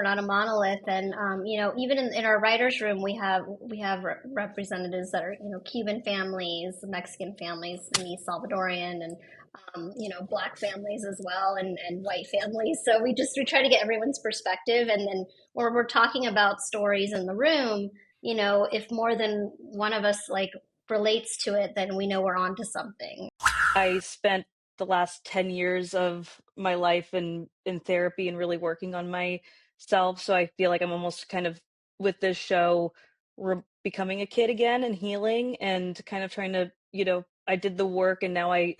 we're not a monolith. And even in our writers' room, we have representatives that are Cuban families, Mexican families, me Salvadorian, and black families as well, and white families. So we try to get everyone's perspective, and then when we're talking about stories in the room, if more than one of us like relates to it, then we know we're onto something. I spent the last 10 years of my life in therapy and really working on myself. So I feel like I'm almost kind of with this show becoming a kid again and healing and kind of trying to, I did the work and now I'm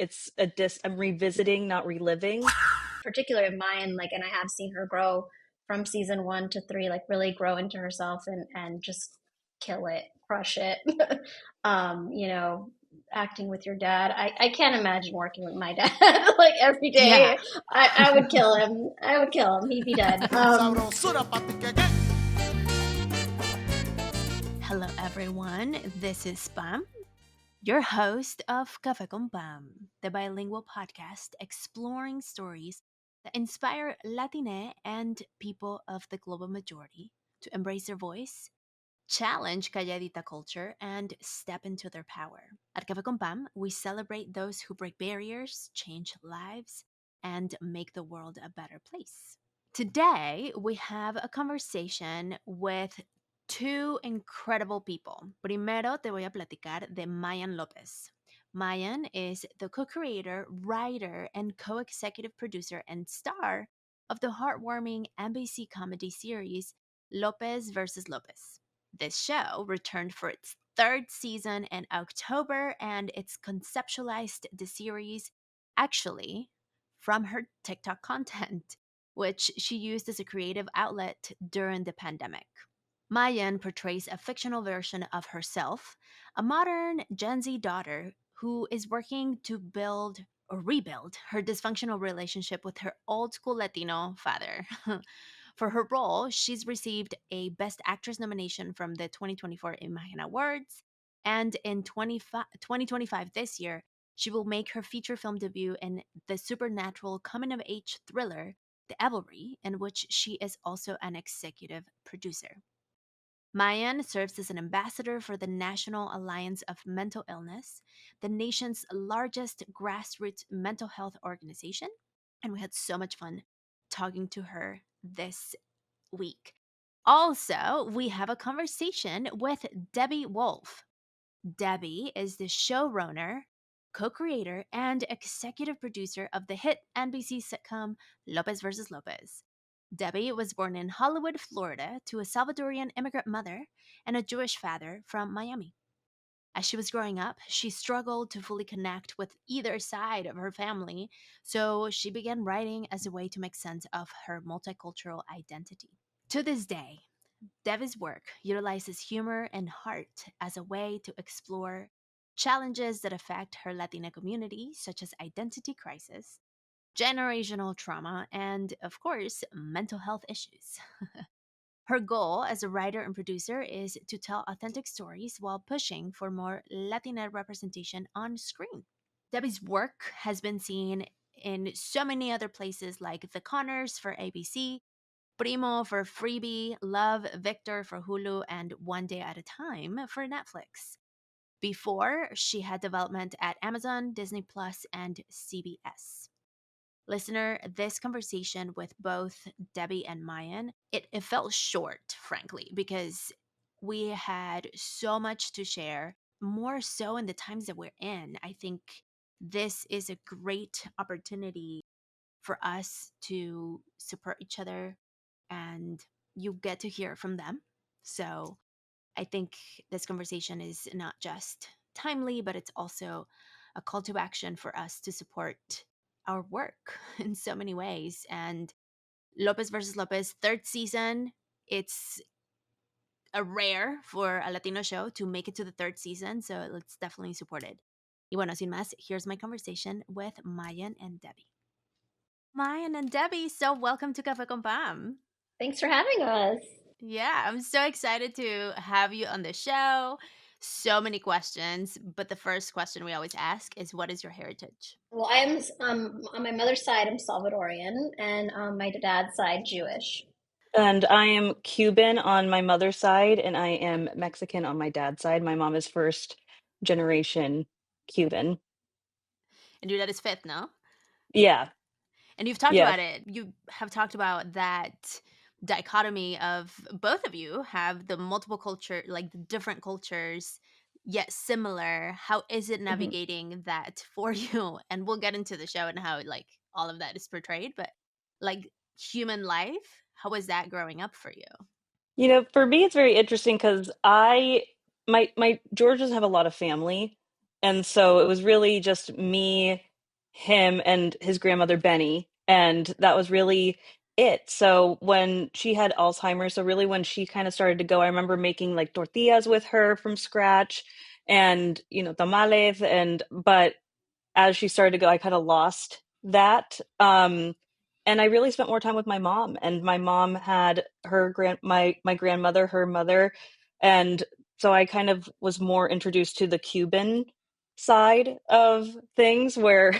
revisiting, not reliving. Particular in Mayan, and I have seen her grow from season 1 to 3, like really grow into herself and just kill it, crush it. um, you know, Acting with your dad. I can't imagine working with my dad like every Yeah. day. I would kill him. I would kill him. He'd be dead. Hello, everyone. This is Pam, your host of Café con Pam, the bilingual podcast exploring stories that inspire Latine and people of the global majority to embrace their voice, challenge calladita culture, and step into their power. At Café con Pam, we celebrate those who break barriers, change lives, and make the world a better place. Today, we have a conversation with two incredible people. Primero, te voy a platicar de Mayan Lopez. Mayan is the co-creator, writer, and co-executive producer and star of the heartwarming NBC comedy series Lopez versus Lopez. This show returned for its third season in October, and it's conceptualized the series actually from her TikTok content, which she used as a creative outlet during the pandemic. Mayan portrays a fictional version of herself, a modern Gen Z daughter who is working to build or rebuild her dysfunctional relationship with her old school Latino father. For her role, she's received a Best Actress nomination from the 2024 Imagen Awards, and in 2025, this year, she will make her feature film debut in the supernatural coming of age thriller, The Evelry, in which she is also an executive producer. Mayan serves as an ambassador for the National Alliance of Mental Illness, the nation's largest grassroots mental health organization, and we had so much fun talking to her this week. Also, we have a conversation with Debby Wolfe. Debby is the showrunner, co creator, and executive producer of the hit NBC sitcom Lopez versus Lopez. Debby was born in Hollywood, Florida, to a Salvadorian immigrant mother and a Jewish father from Miami. As she was growing up, she struggled to fully connect with either side of her family, so she began writing as a way to make sense of her multicultural identity. To this day, Devi's work utilizes humor and heart as a way to explore challenges that affect her Latina community, such as identity crisis, generational trauma, and, of course, mental health issues. Her goal as a writer and producer is to tell authentic stories while pushing for more Latina representation on screen. Debbie's work has been seen in so many other places like The Conners for ABC, Primo for Freebie, Love, Victor for Hulu, and One Day at a Time for Netflix. Before, she had development at Amazon, Disney Plus, and CBS. Listener, this conversation with both Debby and Mayan, it felt short, frankly, because we had so much to share, more so in the times that we're in. I think this is a great opportunity for us to support each other, and you get to hear from them. So I think this conversation is not just timely, but it's also a call to action for us to support our work in so many ways. And Lopez versus Lopez, third season, it's a rare for a Latino show to make it to the third season. So let's definitely support it. Y bueno, sin más, here's my conversation with Mayan and Debby. Mayan and Debby, so welcome to Cafe con Pam. Thanks for having us. Yeah, I'm so excited to have you on the show. So many questions, but the first question we always ask is, what is your heritage? Well, I'm on my mother's side, I'm Salvadorian, and on my dad's side, Jewish. And I am Cuban on my mother's side, and I am Mexican on my dad's side. My mom is first generation Cuban. And your dad is fifth, no? Yeah, And you've talked yeah. about it. You have talked about that dichotomy of both of you have the multiple culture, like the different cultures, yet similar. How is it Mhm. navigating that for you? And we'll get into the show and how like all of that is portrayed, but like human life, how was that growing up for you? For me, it's very interesting because my Georgians have a lot of family, and so it was really just me, him, and his grandmother Benny, and that was really it. So when she had Alzheimer's, so really when she kind of started to go, I remember making like tortillas with her from scratch, and tamales, and but as she started to go, I kind of lost that. And I really spent more time with my mom. And my mom had my grandmother, her mother, and so I kind of was more introduced to the Cuban side of things, where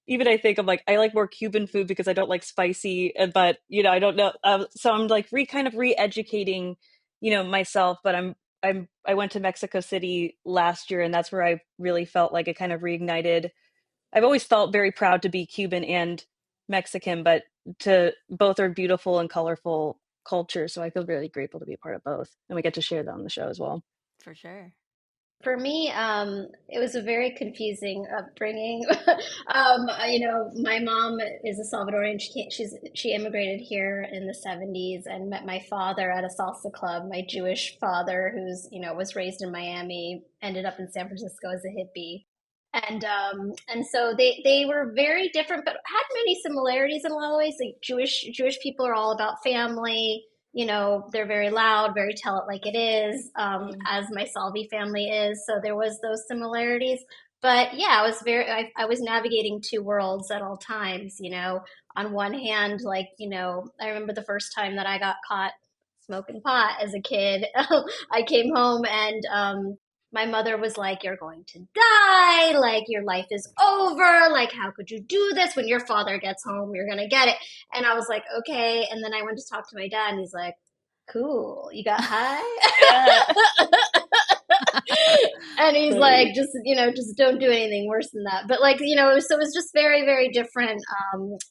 even I think I'm like I like more Cuban food because I don't like spicy, but I don't know. So I'm like kind of re-educating, myself. But I went to Mexico City last year, and that's where I really felt like it kind of reignited. I've always felt very proud to be Cuban and Mexican, but to both are beautiful and colorful cultures. So I feel really grateful to be a part of both, and we get to share that on the show as well. For sure. For me, it was a very confusing upbringing. My mom is a Salvadorian. She immigrated here in the '70s and met my father at a salsa club. My Jewish father, who's was raised in Miami, ended up in San Francisco as a hippie, and so they were very different, but had many similarities in a lot of ways. Like Jewish people are all about family. They're very loud, very tell it like it is, Mm. as my Salvi family is. So there was those similarities. But yeah, I was navigating two worlds at all times. On one hand, like, I remember the first time that I got caught smoking pot as a kid. I came home and, my mother was like, "You're going to die. Like, your life is over. Like, how could you do this? When your father gets home, you're going to get it." And I was like, "Okay." And then I went to talk to my dad, and he's like, "Cool, you got high?" Yeah. And he's Funny. like, just don't do anything worse than that. But like, so it was just very, very different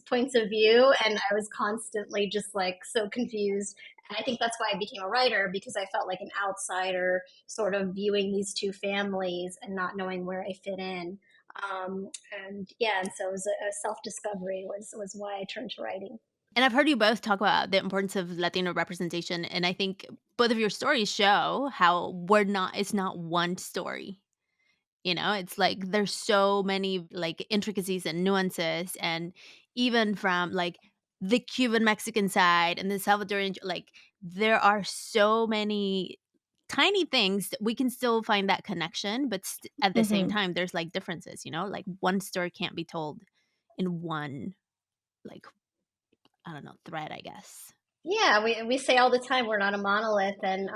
points of view. And I was constantly just like so confused. And I think that's why I became a writer, because I felt like an outsider sort of viewing these two families and not knowing where I fit in. And yeah, and so it was a self discovery was why I turned to writing. And I've heard you both talk about the importance of Latino representation, and I think both of your stories show how it's not one story. It's like there's so many like intricacies and nuances, and even from like the Cuban Mexican side and the Salvadorian, like there are so many tiny things that we can still find that connection, but at the same Hmm. time, there's like differences. Like one story can't be told in one, like, I don't know, thread, I guess. Yeah, we say all the time we're not a monolith, and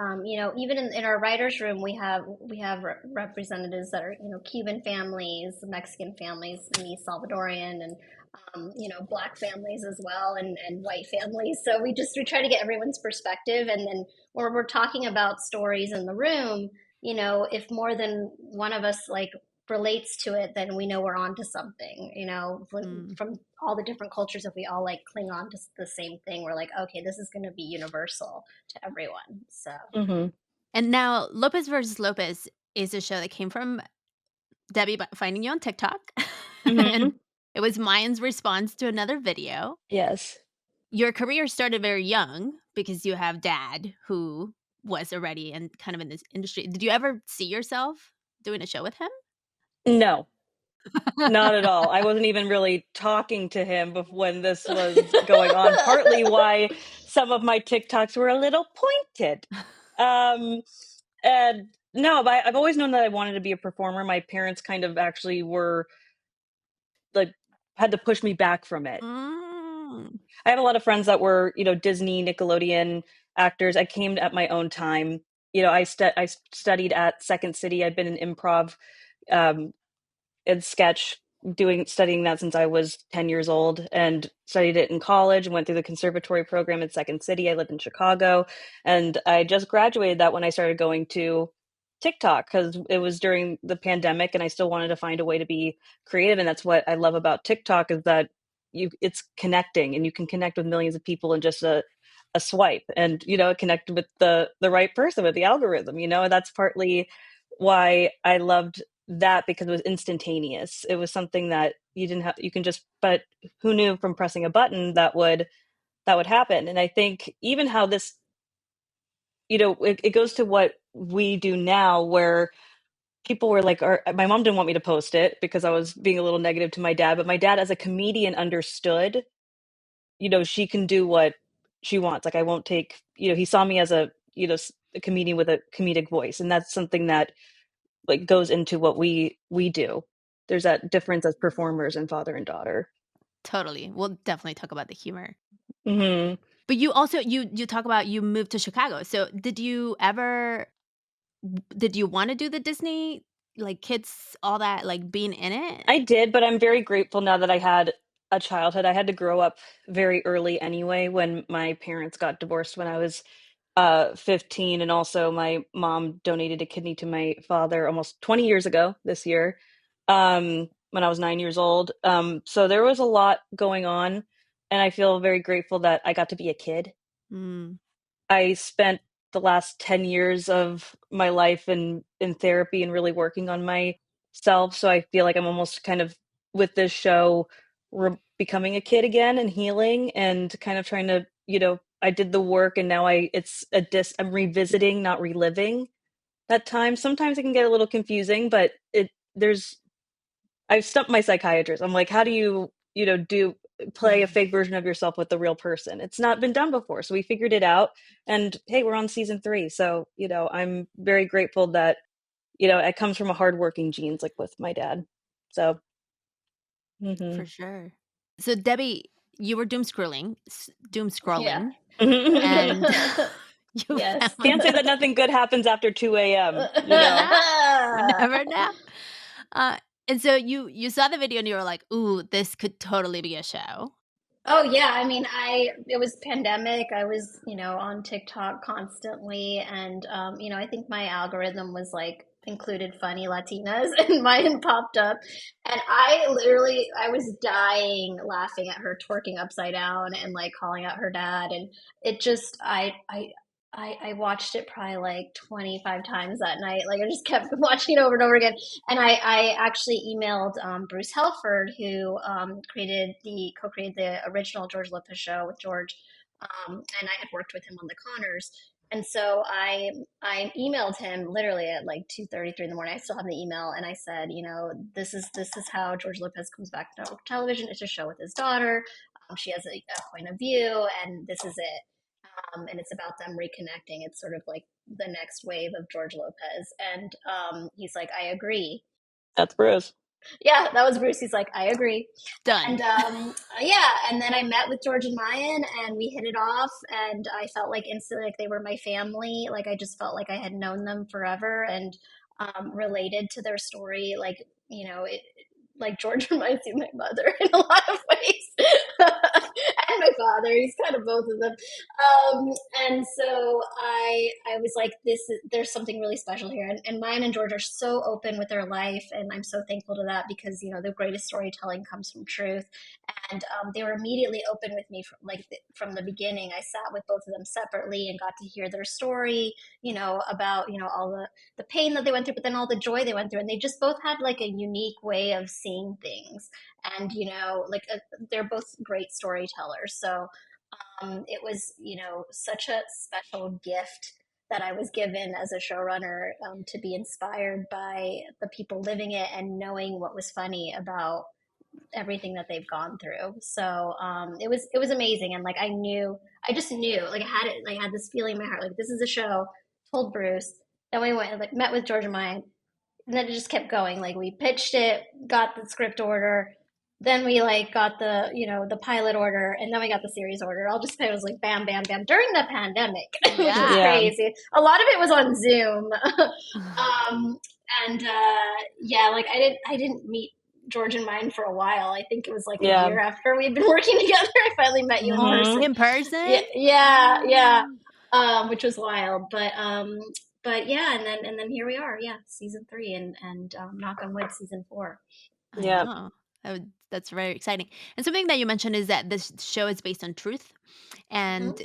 even in our writers' room we have representatives that are Cuban families, Mexican families, me Salvadorian, and black families as well, and white families. So we try to get everyone's perspective, and then when we're talking about stories in the room, if more than one of us like relates to it, then we know we're onto something. Mm. From all the different cultures, if we all like cling on to the same thing, we're like, okay, this is going to be universal to everyone. So Hmm. And now Lopez versus Lopez is a show that came from Debbie finding you on TikTok. Hmm. And it was Mayan's response to another video. Yes. Your career started very young because you have dad who was already and kind of in this industry. Did you ever see yourself doing a show with him? No, not at all. I wasn't even really talking to him when this was going on. Partly why some of my TikToks were a little pointed. Um, and no, but I've always known that I wanted to be a performer. My parents kind of actually were like had to push me back from it. Mm. I have a lot of friends that were, Disney, Nickelodeon actors. I came at my own time. I studied at Second City. I've been in improv, and sketch. studying that since I was 10 years old, and studied it in college and went through the conservatory program in Second City. I lived in Chicago, and I just graduated that when I started going to TikTok, because it was during the pandemic and I still wanted to find a way to be creative. And that's what I love about TikTok, is that it's connecting, and you can connect with millions of people in just a swipe, and connect with the right person with the algorithm. And that's partly why I loved that, because it was instantaneous. It was something that you didn't have, you can just, but who knew from pressing a button that would happen. And I think even how this, it goes to what we do now, where people were like, my mom didn't want me to post it because I was being a little negative to my dad, but my dad as a comedian understood, she can do what she wants. Like, I won't take, he saw me as a comedian with a comedic voice. And that's something that like goes into what we do. There's that difference as performers and father and daughter. Totally. We'll definitely talk about the humor. Hmm. But you also you talk about you moved to Chicago. So did you want to do the Disney, like, kids, all that, like, being in it? I did, but I'm very grateful now that I had a childhood. I had to grow up very early anyway, when my parents got divorced when I was 15, and also my mom donated a kidney to my father almost 20 years ago this year, when I was 9 years old. So there was a lot going on, and I feel very grateful that I got to be a kid. Mm. I spent the last 10 years of my life in therapy and really working on myself. So I feel like I'm almost kind of, with this show, becoming a kid again and healing, and kind of trying to, I did the work, and now I'm revisiting, not reliving that time. Sometimes it can get a little confusing, but I've stumped my psychiatrist. I'm like, how do you, play a fake version of yourself with the real person? It's not been done before. So we figured it out, and hey, we're on season 3. So, I'm very grateful that, it comes from a hardworking genes, like with my dad. So, For mhm. sure. So Debbie, you were doom Yeah. scrolling, and you Yes. found Can't say that nothing good happens after 2 a.m., you never know. Uh, and so you saw the video and you were like, "Ooh, this could totally be a show." Oh yeah, I mean, it was pandemic. I was, on TikTok constantly, and I think my algorithm was like included funny Latinas, and mine popped up, and I was dying laughing at her twerking upside down and like calling out her dad, and it just I watched it probably like 25 times that night. Like, I just kept watching it over and over again. And I actually emailed Bruce Helford, who co-created the original George Lopez show with George, and I had worked with him on the Connors. And so I emailed him literally at like 2:33 in the morning. I still have the email, and I said, this is how George Lopez comes back to television. It's a show with his daughter. She has a point of view, and this is it. And it's about them reconnecting. It's sort of like the next wave of George Lopez. And he's like, I agree. That's Bruce. Yeah, that was Bruce. He's like, I agree. Done. And yeah, and then I met with George and Mayan, and we hit it off. And I felt like instantly like they were my family. Like, I just felt like I had known them forever, and related to their story. Like, like George reminds me of my mother in a lot of ways, and my father. He's kind of both of them. And so I was like, there's something really special here. And Mayan and George are so open with their life, and I'm so thankful to that, because the greatest storytelling comes from truth. And they were immediately open with me from the beginning. I sat with both of them separately and got to hear their story, about all the pain that they went through, but then all the joy they went through. And they just both had like a unique way of seeing things. And, they're both great storytellers. So it was, such a special gift that I was given as a showrunner, to be inspired by the people living it and knowing what was funny about everything that they've gone through. So it was amazing, and like I just knew, like I had this feeling in my heart, like this is a show. Told Bruce. Then we went and like met with George and Mine, and then it just kept going. Like, we pitched it, got the script order, then we like got the pilot order, and then we got the series order. All just kind of was like bam, bam, bam during the pandemic, which was Yeah. Yeah. crazy. A lot of it was on Zoom, and yeah, like I didn't meet George in mind for a while. I think it was like a Yeah. year after we had been working together, I finally met you in person. In person? Yeah. Which was wild, but yeah, and then here we are. Yeah, season 3, and knock on wood, season 4. I Yeah. know. That's very exciting. And something that you mentioned is that this show is based on truth. And,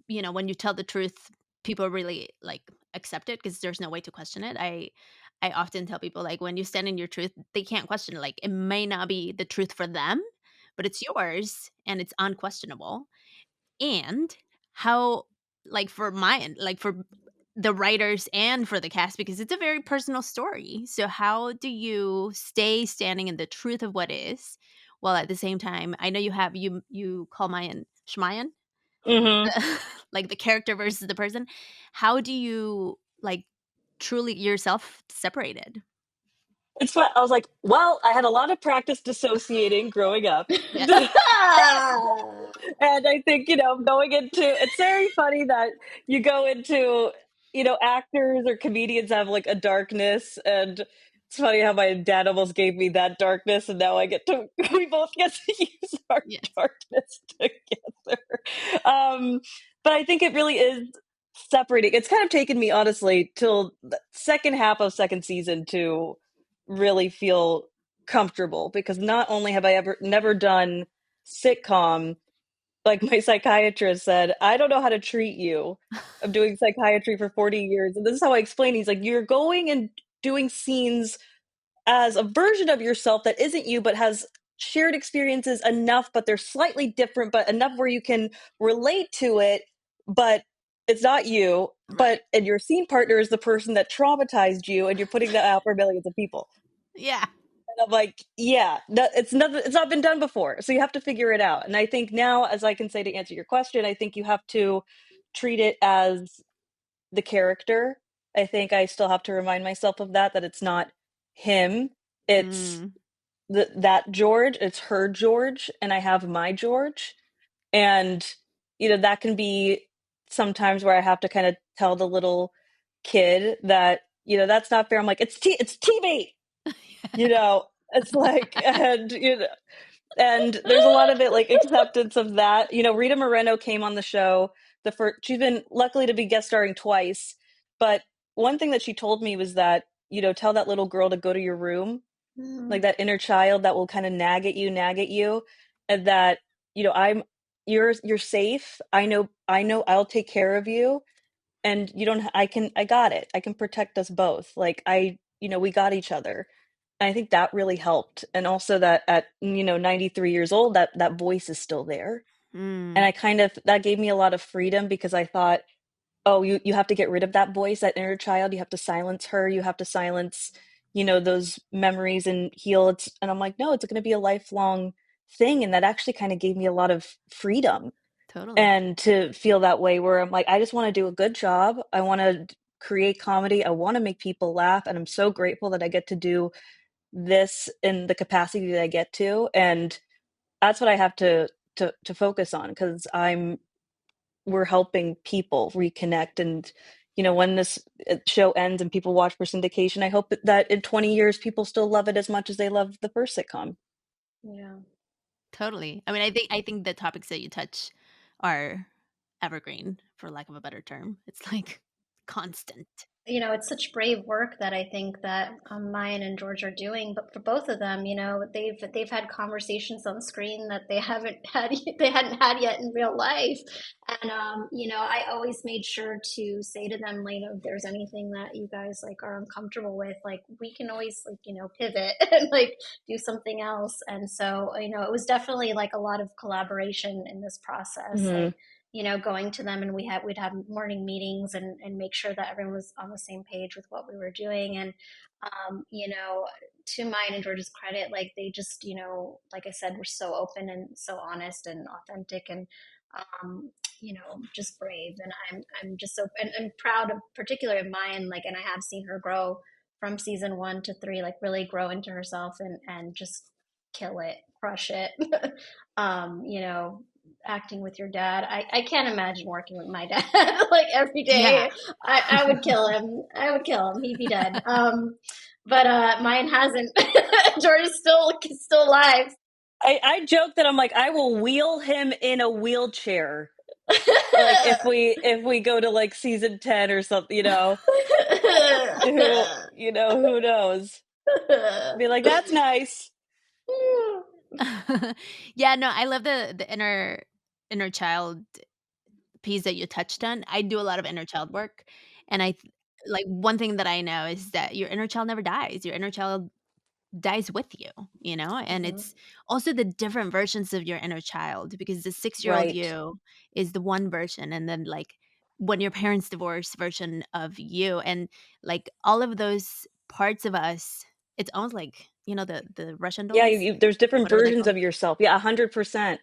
when you tell the truth, people really like accept it because there's no way to question it. I often tell people, like, when you stand in your truth, they can't question it. Like, it may not be the truth for them, but it's yours and it's unquestionable. And how, like, for for the writers and for the cast, because it's a very personal story. So how do you stay standing in the truth of what is, while at the same time, I know you call Mayan Shmayan, Mm-hmm. like the character versus the person. How do you, like, truly yourself separated? It's fun. I was like, well, I had a lot of practice dissociating growing up. Yeah. And I think, going into it's very funny that you go into, actors or comedians have like a darkness. And it's funny how my dad almost gave me that darkness. And now we both get to use our Yes. darkness together. But I think it really is separating. It's kind of taken me, honestly, till the second half of second season to really feel comfortable, because not only have I never done sitcom, like my psychiatrist said, I don't know how to treat you. I'm doing psychiatry for 40 years. And this is how I explain. He's like, you're going and doing scenes as a version of yourself that isn't you, but has shared experiences enough, but they're slightly different, but enough where you can relate to it, but it's not you. Right. And your scene partner is the person that traumatized you, and you're putting that out for millions of people. Yeah. And I'm like, yeah, it's not been done before. So you have to figure it out. And I think now, as I can say to answer your question, I think you have to treat it as the character. I think I still have to remind myself of that it's not him. It's that George, it's her George, and I have my George. And, that can be sometimes where I have to kind of tell the little kid that, that's not fair. I'm like, it's TV. It's like, and there's a lot of it, like, acceptance of that. Rita Moreno came on the show. She's been luckily to be guest starring twice. But one thing that she told me was that, tell that little girl to go to your room, like that inner child that will kind of nag at you, and that, you're safe. I know I'll take care of you. And I got it. I can protect us both. Like, we got each other. And I think that really helped. And also that at, 93 years old, that voice is still there. And that gave me a lot of freedom, because I thought, oh, you have to get rid of that voice, that inner child. You have to silence her. You have to silence, those memories and heal. And I'm like, no, it's going to be a lifelong thing. And that actually kind of gave me a lot of freedom. Totally. And to feel that way, where I'm like, I just want to do a good job. I want to create comedy. I want to make people laugh. And I'm so grateful that I get to do this in the capacity that I get to. And that's what I have to focus on, because we're helping people reconnect. And, when this show ends and people watch for syndication, I hope that in 20 years, people still love it as much as they loved the first sitcom. Yeah. Totally. I mean, I think the topics that you touch are evergreen, for lack of a better term. It's like constant. It's such brave work that I think that Mayan and George are doing. But for both of them, they've had conversations on screen that they hadn't had yet in real life. And I always made sure to say to them, if there's anything that you guys like are uncomfortable with, like, we can always, like, pivot and like do something else. And so it was definitely like a lot of collaboration in this process. Mm-hmm. Like, going to them, and we'd have morning meetings and make sure that everyone was on the same page with what we were doing. And, to mine and George's credit, like, they just, like I said, were so open and so honest and authentic, and, just brave. And I'm just so, and proud of, particularly of Mayan, like, and I have seen her grow from season 1 to 3, like, really grow into herself and just kill it, crush it. You know, acting with your dad. I can't imagine working with my dad like every day. Yeah. I would kill him. I would kill him. He'd be dead. but mine hasn't. George is still alive. I joke that I'm like, I will wheel him in a wheelchair. Like if we go to like season 10 or something, who knows? Be like, that's nice. Yeah, no, I love the inner child piece that you touched on. I do a lot of inner child work, and like one thing that I know is that your inner child never dies. Your inner child dies with you, and Mhm. it's also the different versions of your inner child, because the 6-year-old Right. you is the one version, and then like when your parents divorce version of you, and like all of those parts of us, it's almost like the Russian Yeah, dolls, there's different whatever they're versions called. of yourself. Yeah, 100%.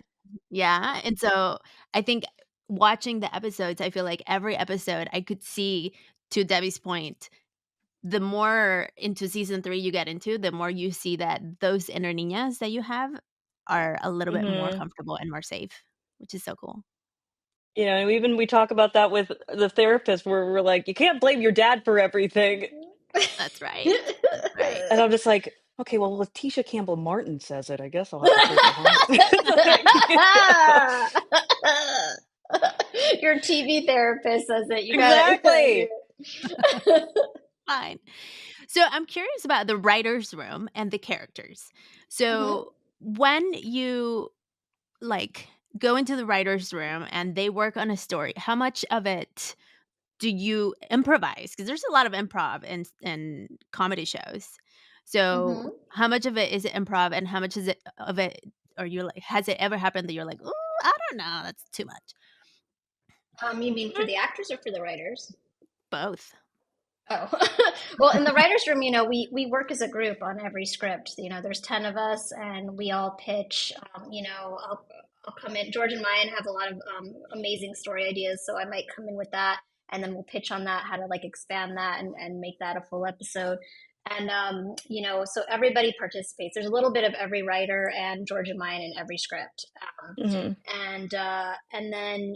Yeah, and so I think watching the episodes, I feel like every episode I could see, to Debbie's point, the more into season 3 you get into, the more you see that those inner niñas that you have are a little bit more Hmm. comfortable and more safe, which is so cool. And even we talk about that with the therapist where we're like, you can't blame your dad for everything. That's right. That's right. And I'm just like, okay, well, Letitia Campbell Martin says it. I guess I'll have to take it home. Your TV therapist says that you gotta Exactly. Fine. So I'm curious about the writer's room and the characters. Mhm. So when you like go into the writer's room and they work on a story, how much of it do you improvise? Because there's a lot of improv in comedy shows. So Mhm. how much of it is it improv, and how much is it of it are you like, has it ever happened that you're like, "Ooh, I don't know, that's too much." You mean for the actors or for the writers? Both. Oh, well, in the writers' room, we work as a group on every script. There's 10 of us, and we all pitch. I'll come in. George and Mayan have a lot of amazing story ideas, so I might come in with that, and then we'll pitch on that, how to like expand that and make that a full episode. And so everybody participates. There's a little bit of every writer and George and Mayan in every script. Hmm. And then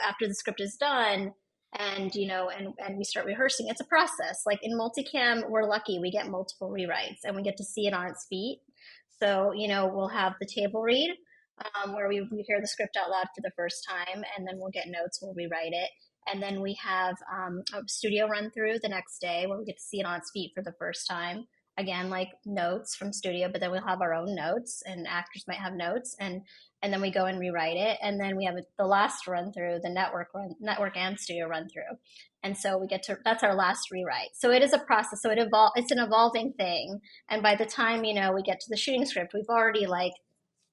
after the script is done and and we start rehearsing, it's a process. Like in multicam, we're lucky, we get multiple rewrites and we get to see it on its feet. So we'll have the table read, where we hear the script out loud for the first time, and then we'll get notes, we'll rewrite it, and then we have a studio run through the next day where we get to see it on its feet for the first time, again like notes from studio, but then we'll have our own notes and actors might have notes, and then we go and rewrite it, and then we have the last run through, the network and studio run through, and so we get to, that's our last rewrite. So it is a process, so it's an evolving thing, and by the time we get to the shooting script, we've already like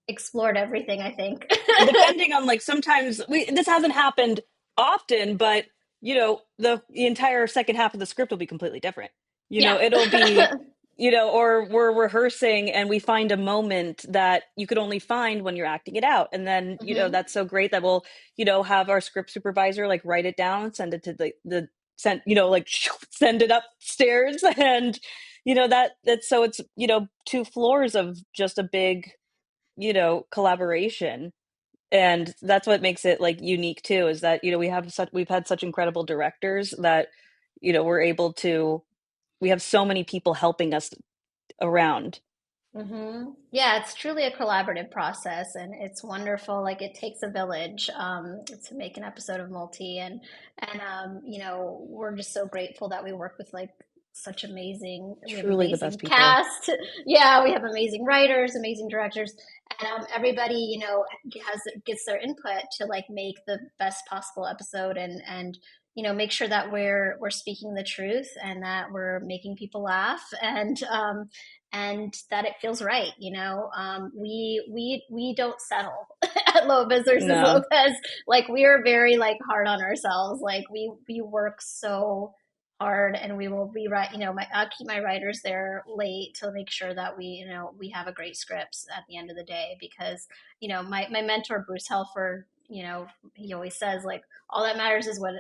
explored everything, I think. And depending on like sometimes this hasn't happened often, but the entire second half of the script will be completely different. Yeah. It'll be or we're rehearsing and we find a moment that you could only find when you're acting it out, and then Hmm. that's so great that we'll have our script supervisor like write it down, send it to the send like send it upstairs, and that's so it's 2 floors of just a big collaboration. And that's what makes it like unique too, is that we've had such incredible directors that we're able to, we have so many people helping us around. Yeah, it's truly a collaborative process, and it's wonderful. Like it takes a village to make an episode of Multi, and we're just so grateful that we work with like we have Truly the best amazing people. cast. Yeah, we have amazing writers, amazing directors, and everybody gets their input to like make the best possible episode, and make sure that we're speaking the truth and that we're making people laugh, and that it feels right. We don't settle at Lopez versus No. Lopez. Like we are very like hard on ourselves. Like we work so hard, and we will rewrite. I'll keep my writers there late to make sure that we have a great scripts at the end of the day, because my mentor Bruce Helford, he always says like all that matters is what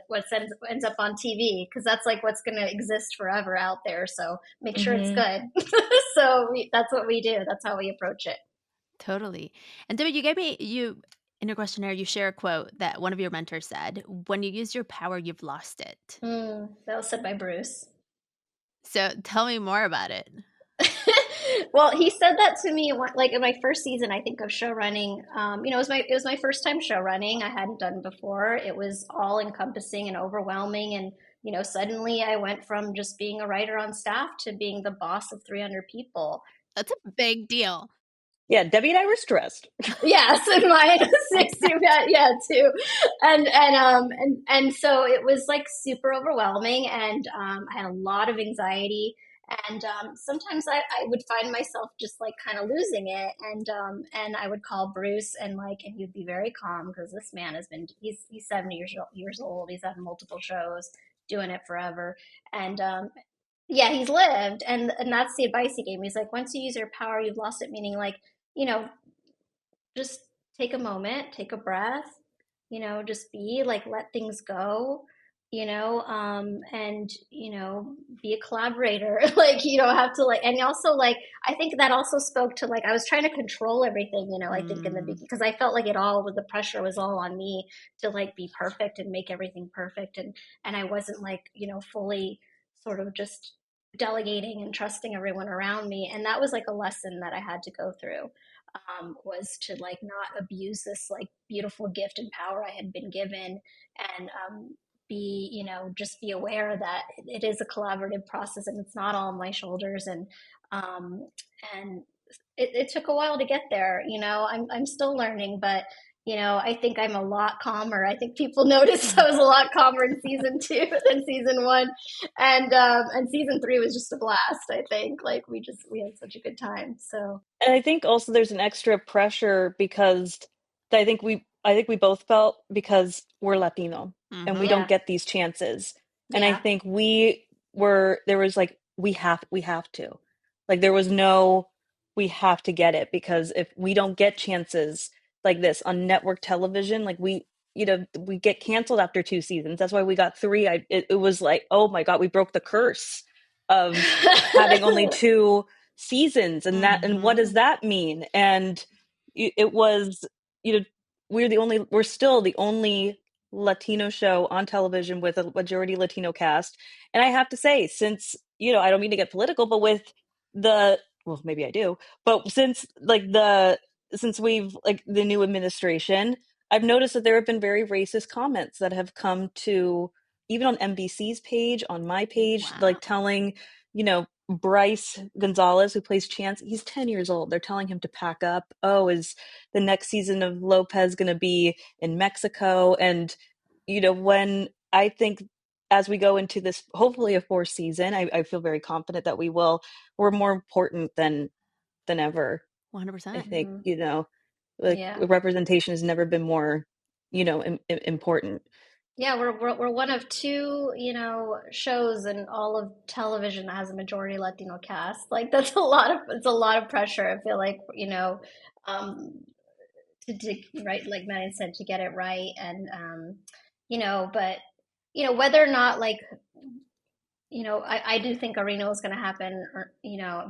ends up on TV, because that's like what's going to exist forever out there. So make sure it's Hmm. good. So that's what we do. That's how we approach it. Totally. And Debbie, you in your questionnaire, you share a quote that one of your mentors said: "When you use your power, you've lost it." That was said by Bruce. So tell me more about it. Well, he said that to me like in my first season, I think, of show running. It was my first time show running. I hadn't done before. It was all encompassing and overwhelming, and suddenly I went from just being a writer on staff to being the boss of 300 people. That's a big deal. Yeah, Debbie and I were stressed. Yes, and mine was too bad. Yeah, too. And so it was like super overwhelming, and I had a lot of anxiety. And sometimes I would find myself just like kind of losing it, and I would call Bruce, and he'd be very calm because this man he's 70 years old. He's had multiple shows, doing it forever, and yeah, he's lived, and that's the advice he gave me. He's like, once you use your power, you've lost it. Meaning, like, you know, just take a moment, take a breath, just be like, let things go, and, be a collaborator. Like, you don't have to like, and also like, I think that also spoke to like, I was trying to control everything, I think in the beginning, because I felt like the pressure was all on me to like be perfect and make everything perfect. And I wasn't like, fully sort of just delegating and trusting everyone around me. And that was like a lesson that I had to go through, was to like not abuse this like beautiful gift and power I had been given, and just be aware that it is a collaborative process and it's not all on my shoulders. Um, and it took a while to get there. I'm still learning, but I think I'm a lot calmer. I think people noticed I was a lot calmer in season 2 than season 1, and season 3 was just a blast. I think like we had such a good time. So, And I think also there's an extra pressure because I think we both felt, because we're Latino and we don't yeah, get these chances. And I yeah. think there was like, we have to. Like there was no, we have to get it, because if we don't get chances like this on network television, like we get canceled after 2 seasons. That's why we got 3. It was like, oh my God, we broke the curse of having only 2 seasons, and what does that mean? And it was, you know we're still the only Latino show on television with a majority Latino cast. And I have to say, since, I don't mean to get political, but with the well, maybe I do, but since we've like the new administration, I've noticed that there have been very racist comments that have come to, even on NBC's page, on my page, like Wow. telling, Bryce Gonzalez, who plays Chance, he's 10 years old. They're telling him to pack up. Oh, is the next season of Lopez going to be in Mexico? And, when I think as we go into this, hopefully a 4th season, I feel very confident that we're more important than ever. 100%. I think, Hmm. like Yeah. representation has never been more, important. Yeah, we're one of 2, shows in all of television that has a majority Latino cast. Like that's it's a lot of pressure. I feel like, um, to right, like Maddie said, to get it right, and but whether or not like I do think Arena is going to happen, or,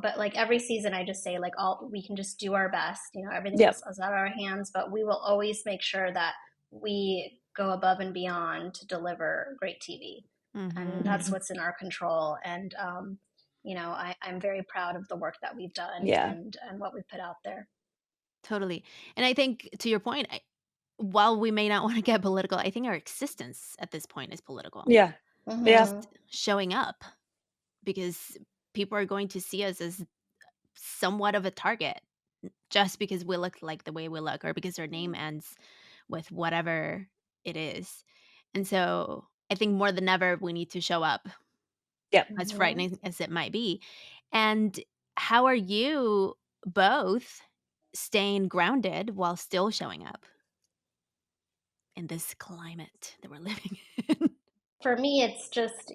but like every season, I just say like all we can just do our best. Everything Yeah. is out of our hands, but we will always make sure that we go above and beyond to deliver great TV, and that's what's in our control. And I'm very proud of the work that we've done, Yeah. and what we've put out there. Totally. And I think to your point, while we may not want to get political, I think our existence at this point is political. Yeah. Yeah. Hmm. Just showing up, because people are going to see us as somewhat of a target just because we look like the way we look, or because our name ends with whatever it is. And so I think more than ever, we need to show up, Yeah. as Hmm. frightening as it might be. And how are you both staying grounded while still showing up in this climate that we're living in? For me, it's just,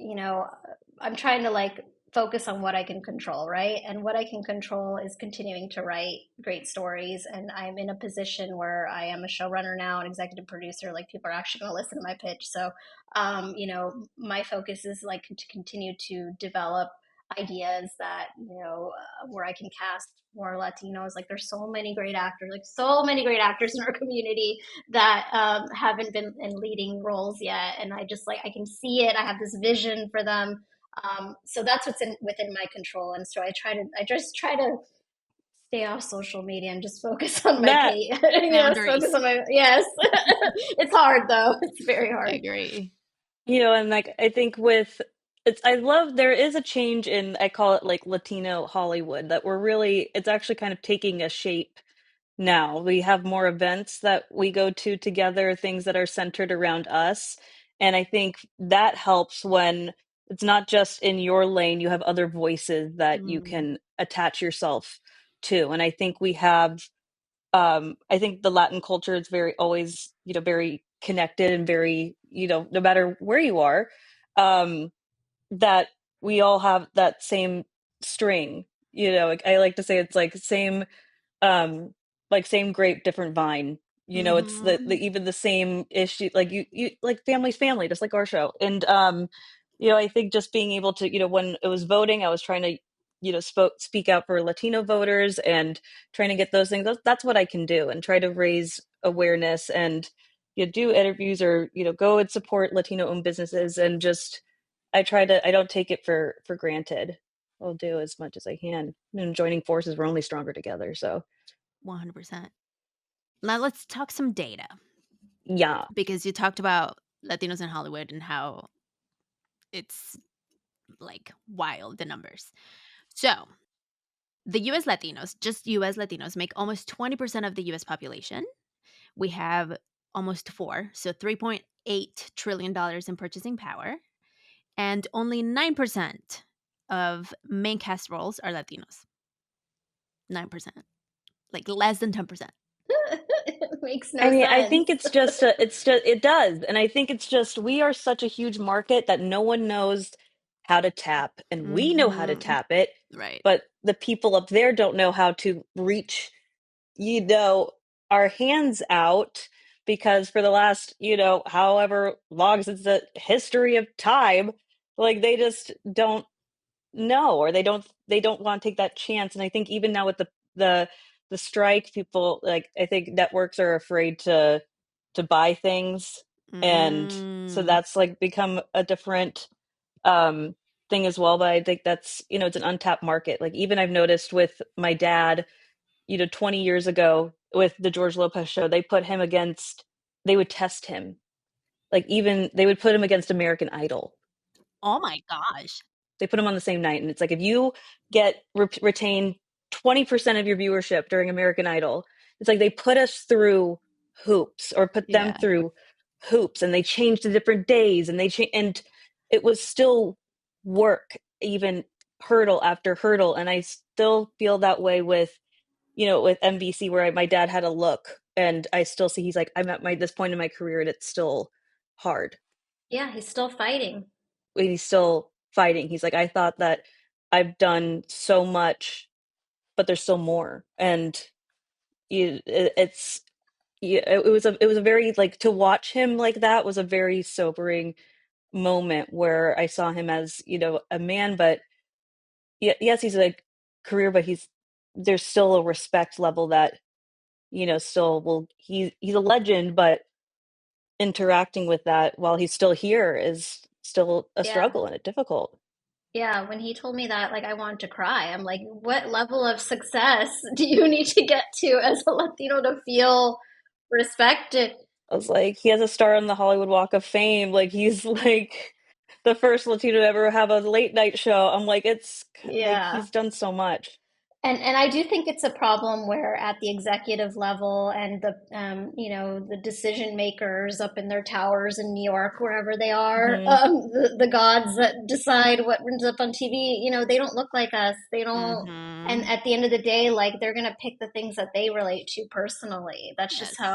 I'm trying to like focus on what I can control, right? And what I can control is continuing to write great stories. And I'm in a position where I am a showrunner now, an executive producer. Like people are actually going to listen to my pitch. So, my focus is like to continue to develop ideas that, where I can cast more Latinos. Like there's so many great actors, like so many great actors in our community that haven't been in leading roles yet, and I just like I can see it. I have this vision for them, So that's what's within my control. And so I just try to stay off social media and just focus on my That page. Boundaries. Focus on my, yes. It's hard though. It's very I hard. agree. and like I think with it's I love there is a change in I call it like Latino Hollywood that we're really it's actually kind of taking a shape now. We have more events that we go to together, things that are centered around us. And I think that helps when it's not just in your lane, you have other voices that you Mm. can attach yourself to. And I think we have I think the Latin culture is very always, very connected and very, no matter where you are, um, that we all have that same string. Like, I like to say it's um like same grape different vine. It's the Mm-hmm. even the same issue, like you like family's family, just like our show. And I think just being able to, when it was voting, I was trying to speak out for Latino voters and trying to get those things. That's what I can do and try to raise awareness and do interviews or go and support Latino owned businesses. And just I don't take it for granted. I'll do as much as I can. And joining forces, we're only stronger together. So 100%. Now let's talk some data, yeah. because you talked about Latinos in Hollywood and how it's like wild, the numbers. So the US Latinos, just US Latinos, make almost 20% of the US population. We have almost four, so $3.8 trillion in purchasing power. And only 9% of main cast roles are Latinos. 9%. Like less than 10%. It makes I no mean, I sense. think it does. And I think it's just, we are such a huge market that no one knows how to tap, and we know how to Mm-hmm. tap it, Right. but the people up there don't know how to reach, you know, our hands out, because for the last, however long since the history of time, like they just don't know, or they don't want to take that chance. And I think even now with the the strike, people, like, I think networks are afraid to buy things, and so Mm. that's like become a different um thing as well. But I think that's, it's an untapped market. Like, even I've noticed with my dad, 20 years ago with the George Lopez show, they would test him, like even they would put him against American Idol. Oh my gosh. They put them on the same night, and it's like, if you retain 20% of your viewership during American Idol, it's like they put us through hoops, or put them Yeah. through hoops, and they changed the different days, and and it was still work, even hurdle after hurdle. And I still feel that way with, with NBC, where my dad had a look, and I still see, he's like, I'm at this point in my career and it's still hard. Yeah, he's still fighting. He's still fighting. He's like, I thought that I've done so much, but there's still more. And it's, yeah, it was a very, like, to watch him like that was a very sobering moment, where I saw him as, a man. But yes, he's a career, but there's still a respect level that, still will, he's a legend, but interacting with that while he's still here is still a Yeah. struggle and a difficult. Yeah, when he told me that, like, I wanted to cry. I'm like, what level of success do you need to get to as a Latino to feel respected? I was like, he has a star on the Hollywood Walk of Fame. Like, he's like the first Latino to ever have a late night show. I'm like, it's like Yeah. he's done so much. And I do think it's a problem where at the executive level and the decision makers up in their towers in New York, wherever they are, Hmm. the gods that decide what ends up on TV, they don't look like us. They don't. And Mm-hmm. at the end of the day, like, they're gonna pick the things that they relate to personally. That's just Yes.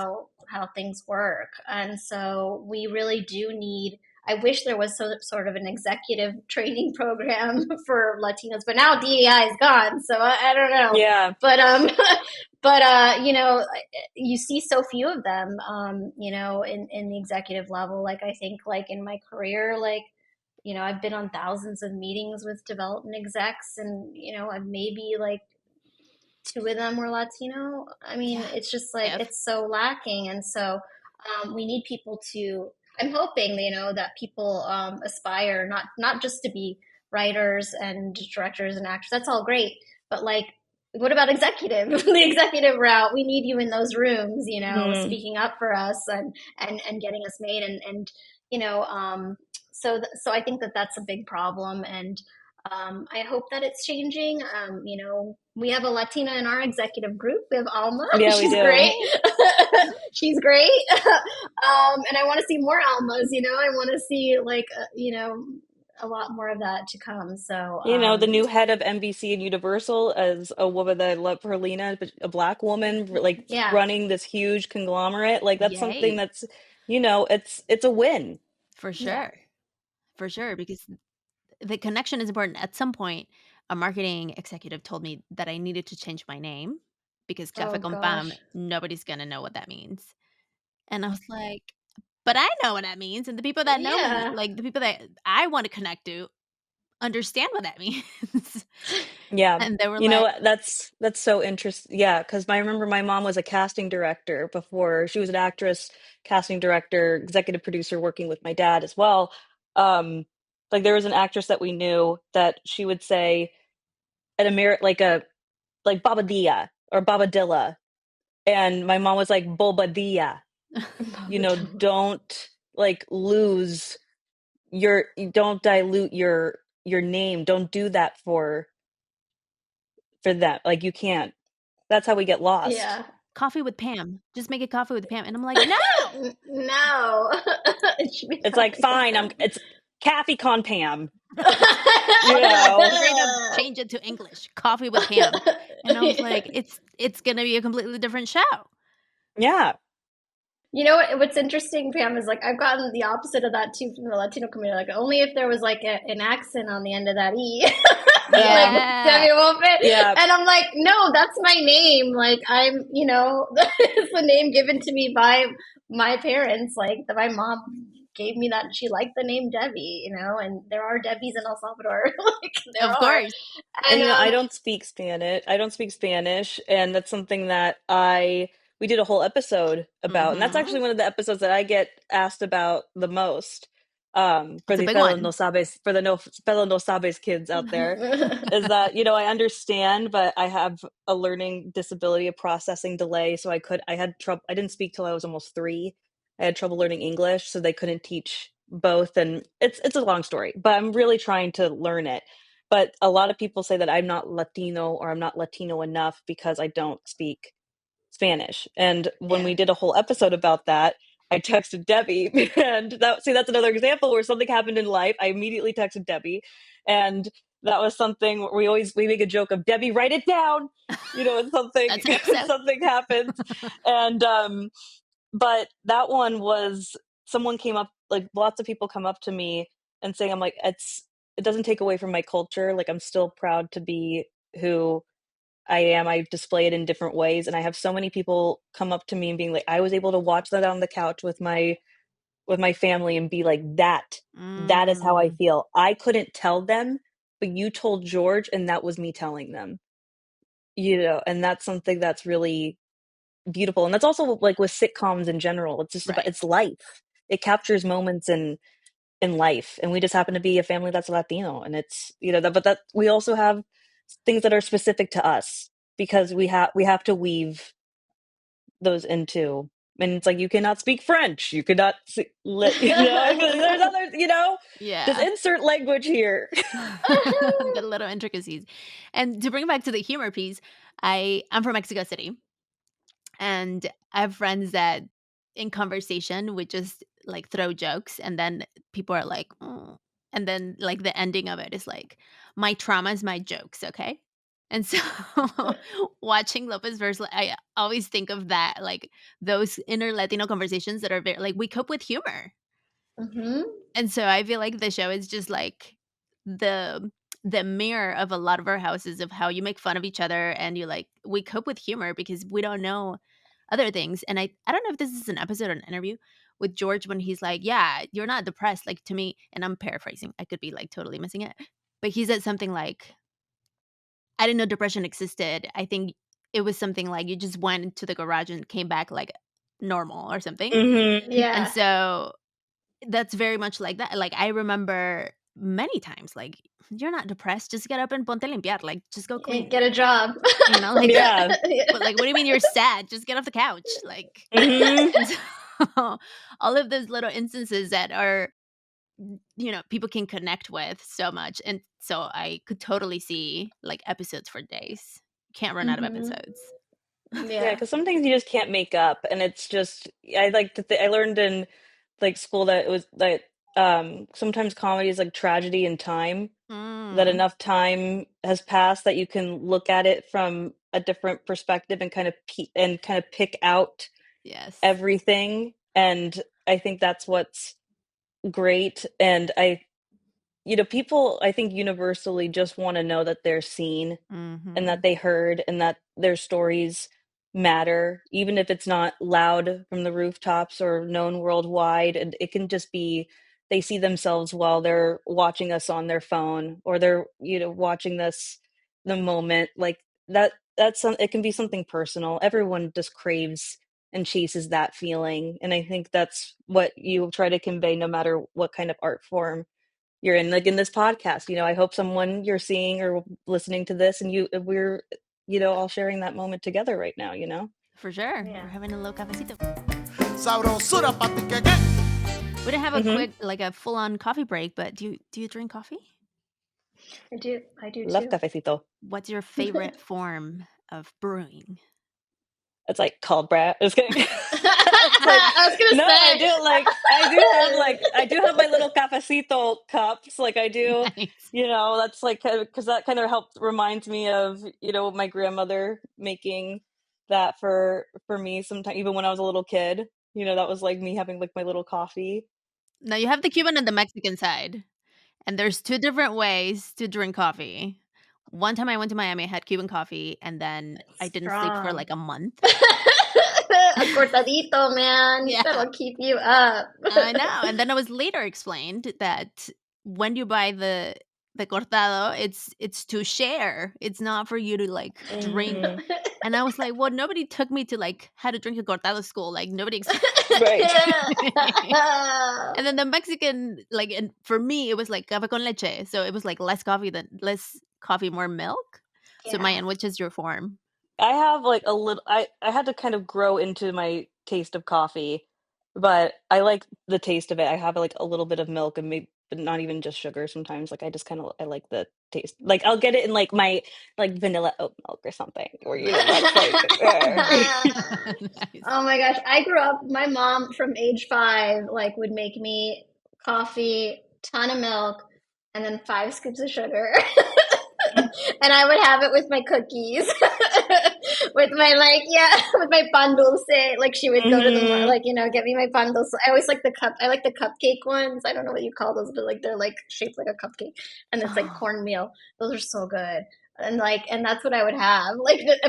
how things work. And so we really do need. I wish there was sort of an executive training program for Latinos, but now DEI is gone, so I don't know. Yeah. But but you see so few of them, in the executive level. Like, I think, like, in my career, like, I've been on thousands of meetings with development execs, and I've maybe like two of them were Latino. I mean, Yeah. it's just like If it's so lacking, and so we need people to. I'm hoping, that people aspire not just to be writers and directors and actors. That's all great, but like, what about executive? The executive route. We need you in those rooms, speaking up for us and getting us made. And so I think that that's a big problem. And I hope that it's changing. We have a Latina in our executive group. We have Alma. Yeah, we She's do. great. She's great. And I want to see more Almas. I want to see a lot more of that to come. So The new head of NBC and Universal as a woman that I love, Perlina, but a Black woman, like yeah, running this huge conglomerate. Like that's something Yay. that's, it's a win. For sure. Yeah. For sure. Because the connection is important. At some point, a marketing executive told me that I needed to change my name because Oh Cafe con Pam, gosh. nobody's going to know what that means. And I was like, but I know what that means. And the people that know me, Yeah. like the people that I want to connect to, understand what that means. Yeah. And they were like, That's so interesting. Yeah, because I remember my mom was a casting director before. She was an actress, casting director, executive producer working with my dad as well. Like there was an actress that we knew that she would say like Bobadilla or Bobadilla. And my mom was like, Bobadilla. Don't like lose don't dilute your name. Don't do that for that. Like you can't. That's how we get lost. Yeah. coffee with Pam. Just make it coffee with Pam. And I'm like, no. No. It should be It's like coffee with fine. Pam. It's Kathy con Pam. I'll You just know. straight up change it to English. Coffee with Pam. And I was like, it's gonna be a completely different show. Yeah. You know what's interesting, Pam, is like I've gotten the opposite of that too from the Latino community. Like only if there was like an accent on the end of that E. Like Debby Wolfe. Yeah. And I'm like, no, that's my name. Like I'm, it's the name given to me by my parents. Like my mom gave me that. She liked the name Debby, and there are Debbies in El Salvador. Like there Of are. course. And And I don't speak Spanish. And that's something that we did a whole episode about. And that's Mhm. actually one of the episodes that I get asked about the most. For It's a the big fellow no one. sabes, for the no fellow no sabes kids out there, is that I understand, but I have a learning disability, a processing delay, so I had trouble. I didn't speak till I was almost 3. I had trouble learning English, so they couldn't teach both, and it's a long story, but I'm really trying to learn it. But a lot of people say that I'm not Latino or I'm not Latino enough because I don't speak Spanish. And when yeah. we did a whole episode about that, I texted Debbie, and that's another example where something happened in life. I immediately texted Debbie, and that was something where we make a joke of Debbie, write it down, and something That's an episode. something happens, and but that one was someone came up, like lots of people come up to me and saying, I'm like, it doesn't take away from my culture. Like I'm still proud to be who I am. I display it in different ways. And I have so many people come up to me and being like, I was able to watch that on the couch with my family and be like, that is how I Mm, feel. I couldn't tell them, but you told George, and that was me telling them. And that's something that's really beautiful. And that's also like with sitcoms in general. It's just about right. it's life. It captures moments in life, and we just happen to be a family that's Latino, and it's but that we also have things that are specific to us because we have to weave those into. And it's like you cannot speak French, you cannot there's others, just Yeah. insert language here. The little intricacies. And to bring it back to the humor piece, I'm from Mexico City. And I have friends that in conversation would just like throw jokes and then people are like, "Mm." And then like the ending of it is like, my trauma is my jokes, okay? And so watching Lopez versus I always think of that, like those inner Latino conversations that are very like we cope with humor. Hmm. And so I feel like the show is just like the the mirror of a lot of our houses of how you make fun of each other and you like we cope with humor because we don't know other things. And I don't know if this is an episode or an interview with George when he's like, "Yeah, you're not depressed like to me." And I'm paraphrasing. I could be like totally missing it. But he said something like, "I didn't know depression existed. I think it was something like you just went into the garage and came back like normal or something." Hmm. And Yeah. so that's very much like that. Like I remember many times, like, you're not depressed, just get up and ponte a limpiar, like, just go clean, And get a job. you know, like, Yeah. but like, what do you mean you're sad? Just get off the couch, like. Hmm. And so, all of those little instances that are, people can connect with so much, and so I could totally see like episodes for days. Can't run out of Mhm. episodes. Yeah, Yeah. because some things you just can't make up, and it's just I like to I learned in like school that it was that sometimes comedy is like tragedy in time, that Mm, enough time has passed that you can look at it from a different perspective and kind of pick out yes. everything. And I think that's what's great. And people, I think universally just want to know that they're seen and Mm-hmm. that they heard and that their stories matter, even if it's not loud from the rooftops or known worldwide. And it can just be they see themselves while they're watching us on their phone, or they're, watching this the moment like that. It can be something personal. Everyone just craves and chases that feeling. And I think that's what you try to convey no matter what kind of art form you're in, like in this podcast. I hope someone you're seeing or listening to this and we're all sharing that moment together right now. For sure. Yeah. We're having a little cafecito. Sabrosura patiqueque. We didn't have a Hmm. quick, like a full-on coffee break, but do you drink coffee? I do Love too. cafecito. What's your favorite form of brewing? It's like cold brew. Just kidding. It's like, I was gonna no, I do have my little cafecito cups. Like I do, Nice. that's like, because that kind of helped reminds me of, my grandmother making that for me sometime, even when I was a little kid. That was like me having like my little coffee. Now you have the Cuban and the Mexican side, and there's two different ways to drink coffee. One time I went to Miami, I had Cuban coffee, and then I didn't sleep for Strong. like a month. A cortadito, man. Yeah. That'll keep you up. I know. And then it was later explained that when you buy the cortado, it's to share. It's not for you to like drink. Hmm. And I was like, well, nobody took me to like how to drink a cortado school. Like nobody Right. And then the Mexican, like, and for me, it was like café con leche. So it was like less coffee, more milk. So Yeah. Mayan, which is your form? I have like a little I had to kind of grow into my taste of coffee, but I like the taste of it. I have like a little bit of milk and maybe but not even just sugar sometimes. Like I like the taste. Like I'll get it in like my like vanilla oat milk or something, or that's like Nice. Oh my gosh. I grew up, my mom from age 5, like, would make me coffee, ton of milk, and then 5 scoops of sugar. And I would have it with my cookies, with my with my pan dulce. Like she would go to the hmm get me my pan dulce. I always like the I like the cupcake ones. I don't know what you call those, but like they're like shaped like a cupcake, and it's like Oh, cornmeal. Those are so good. And that's what I would have.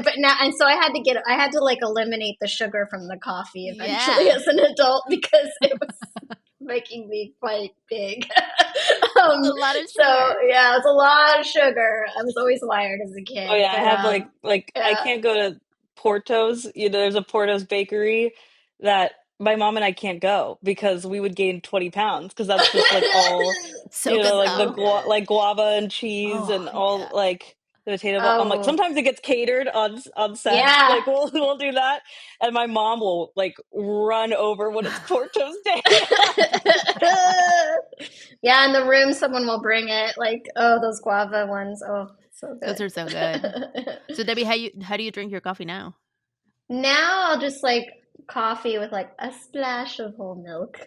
But now, and so I had to like eliminate the sugar from the coffee eventually yeah. as an adult because it was making me quite big. It's a lot of So sugar. yeah, it's a lot of sugar. I was always wired as a Oh kid, yeah, I but have like I yeah. can't go to Porto's. There's a Porto's bakery that my mom and I can't go because we would gain 20 pounds because that's just like all, So good like the So though. good. like guava and cheese Oh, and all yeah. like the potato ball. I'm like Oh sometimes it gets catered on set. yeah. Like we'll do that, and my mom will like run over when it's Porto's day. Yeah, in the room someone will bring it. Like, oh, those guava ones. Oh, so Those good. are so good. So Debbie, how do you drink your coffee now? Now I'll just like coffee with like a splash of whole milk.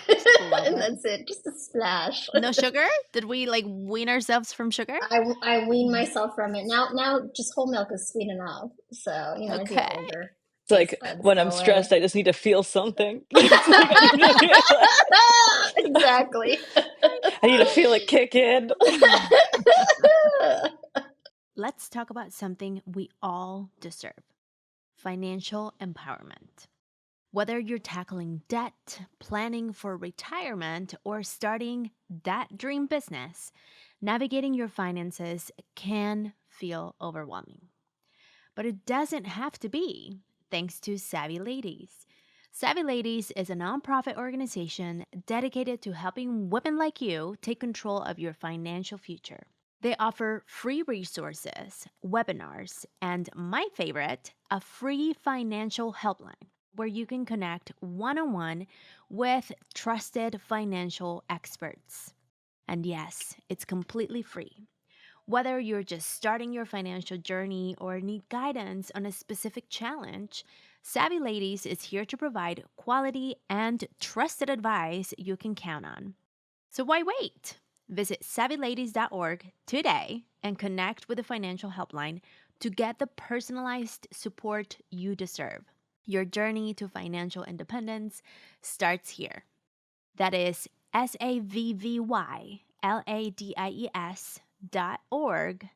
Just a little And bit. that's it, just a splash. No sugar? Did we like wean ourselves from sugar? I wean myself from it. Now just whole milk is sweet enough. So, as you get Okay. older, It's taste like buds when I'm go away. stressed, I just need to feel something. It's like I need to feel Exactly. I need to feel it kick in. Let's talk about something we all deserve: financial empowerment. Whether you're tackling debt, planning for retirement, or starting that dream business, navigating your finances can feel overwhelming. But it doesn't have to be, thanks to savvy ladies. Savvy Ladies is a nonprofit organization dedicated to helping women like you take control of your financial future. They offer free resources, webinars, and my favorite, a free financial helpline where you can connect one on one with trusted financial experts. And yes, it's completely free. Whether you're just starting your financial journey or need guidance on a specific challenge, Savvy Ladies is here to provide quality and trusted advice you can count on. So why wait? Visit savvyladies.org today and connect with the financial helpline to get the personalized support you deserve. Your journey to financial independence starts here. That is savvyladies.org.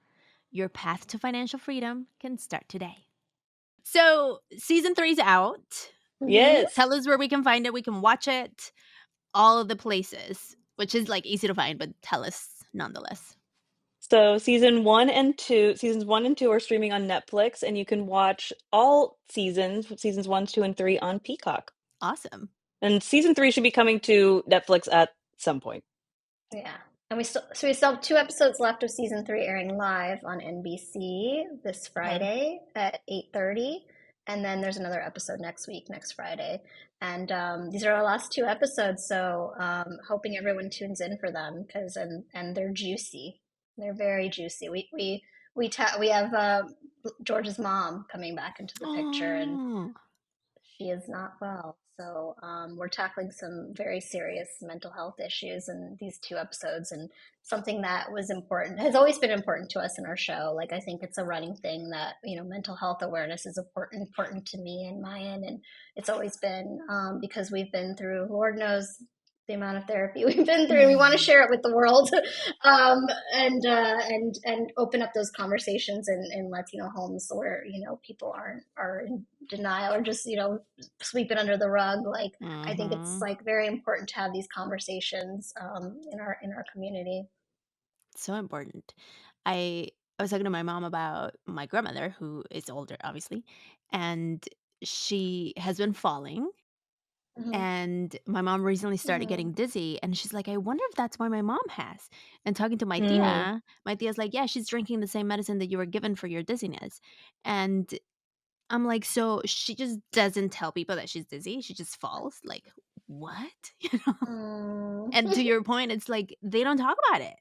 Your path to financial freedom can start today. So, season 3 is out. Yes. Tell us where we can find it. We can watch it all of the places, which is like easy to find, but tell us nonetheless. So seasons 1 and 2 are streaming on Netflix, and you can watch all seasons 1, 2, and 3 on Peacock. Awesome. And season 3 should be coming to Netflix at some point. Yeah. And we still have 2 episodes left of season 3 airing live on NBC this Friday at 8:30, and then there's another episode next Friday. And these are our last 2 episodes, so hoping everyone tunes in for them because and they're juicy. They're very juicy. We have George's mom coming back into the picture, and she is not well. So we're tackling some very serious mental health issues in these 2 episodes, and something that was important, has always been important to us in our show. Like, I think it's a running thing that, mental health awareness is important to me and Mayan, and it's always been because we've been through, Lord knows, the amount of therapy we've been through, and we want to share it with the world, and open up those conversations in Latino homes where people are in denial or just sweep it under the rug. Like, I think it's like very important to have these conversations in our community. So important. I was talking to my mom about my grandmother, who is older, obviously, and she has been falling. And my mom recently started getting dizzy, and she's like, I wonder if that's why my mom has. And talking to my tia's like, yeah, she's drinking the same medicine that you were given for your dizziness. And I'm like, so she just doesn't tell people that she's dizzy. She just falls. Like, what? And to your point, it's like they don't talk about it.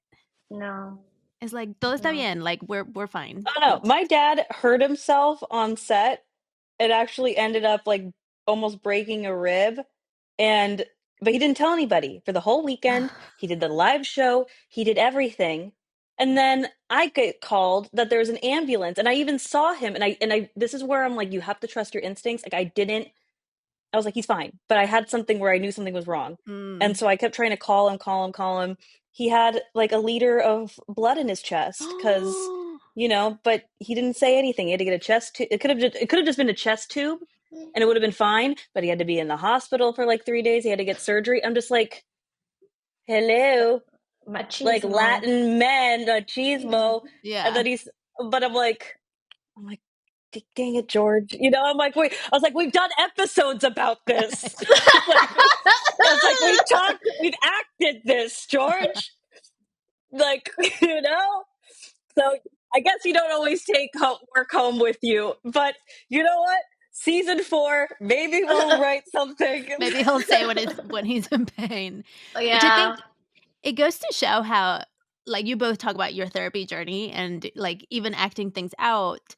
No. It's like, todo está bien. Like, we're fine. Oh no, my dad hurt himself on set. It actually ended up like almost breaking a rib, but he didn't tell anybody for the whole weekend. He did the live show, he did everything. And then I get called that there's an ambulance, and I even saw him, and I this is where I'm like, you have to trust your instincts. Like, I was like, he's fine. But I had something where I knew something was wrong. And so I kept trying to call him. He had like a liter of blood in his chest because, but he didn't say anything. He had to get a chest tube. It could have just been a chest tube and it would have been fine. But he had to be in the hospital for like 3 days. He had to get surgery. I'm just like, hello. Machismo. Like Latin men, machismo. Yeah. And then but I'm like, dang it, George. I'm like, wait. I was like, we've done episodes about this. I was like, we've acted this, George. Like, So I guess you don't always take work home with you. But you know what? Season 4, maybe we'll write something. Maybe he'll say when he's in pain. Yeah. Which I think it goes to show how, like, you both talk about your therapy journey and like even acting things out.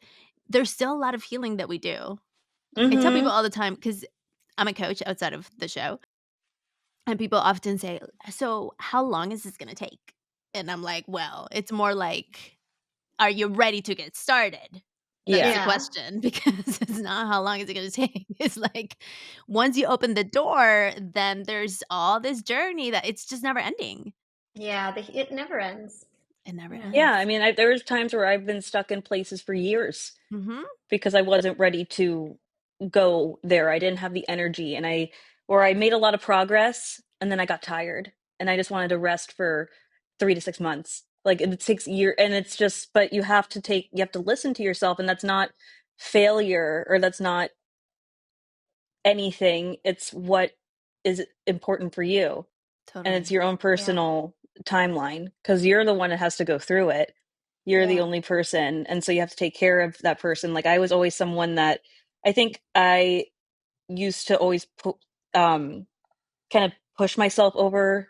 There's still a lot of healing that we do. I tell people all the time, because I'm a coach outside of the show, and people often say, so how long is this going to take? And I'm like, well, it's more like, are you ready to get started? That's the question, because it's not how long is it going to take. It's like, once you open the door, then there's all this journey that it's just never ending. Yeah, it never ends. It never ends. Yeah, I mean, there was times where I've been stuck in places for years because I wasn't ready to go there. I didn't have the energy, and I made a lot of progress, and then I got tired, and I just wanted to rest for 3 to 6 months. Like, it takes years, and it's just, but you have to listen to yourself, and that's not failure, or that's not anything. It's what is important for you. And it's Totally. your own personal timeline, because you're the one that has to go through it. You're the only person. And so you have to take care of that person. Like, I was always someone that I think I used to always kind of push myself over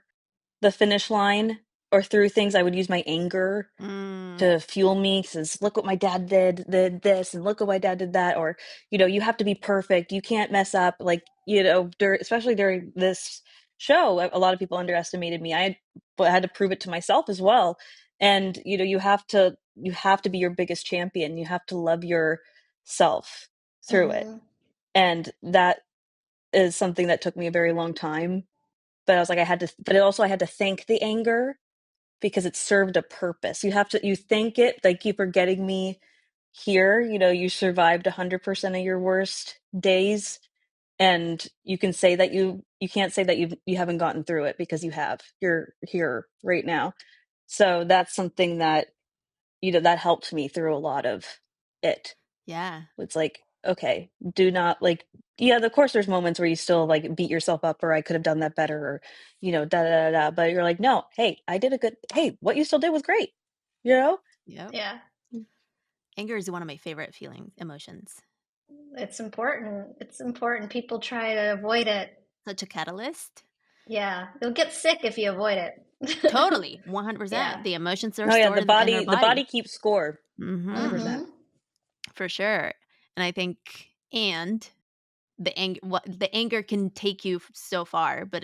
the finish line or through things. I would use my anger to fuel me, because look what my dad did this, and look what my dad did that. Or, you have to be perfect. You can't mess up. Like, especially during this show, a lot of people underestimated me. I had to prove it to myself as well. And, you have to be your biggest champion. You have to love yourself through it. And that is something that took me a very long time. But I was like, I had to thank the anger, because it served a purpose. You thank it, like, you for getting me here. You survived 100% of your worst days, and you can say that you can't say that you haven't gotten through it, because you have. You're here right now. So that's something that that helped me through a lot of it. Yeah. It's like, okay, do not, like, yeah, of course there's moments where you still, like, beat yourself up, or I could have done that better, or, da da da da. But you're like, no, hey, what you still did was great. Yep. Yeah. Anger is one of my favorite emotions. It's important. It's important. People try to avoid it. Such a catalyst. Yeah. You'll get sick if you avoid it. Totally. 100%. Yeah. The emotions are Oh yeah, stored in our the body keeps score. Mm-hmm. 100%. For sure. And I think, and the anger can take you so far, but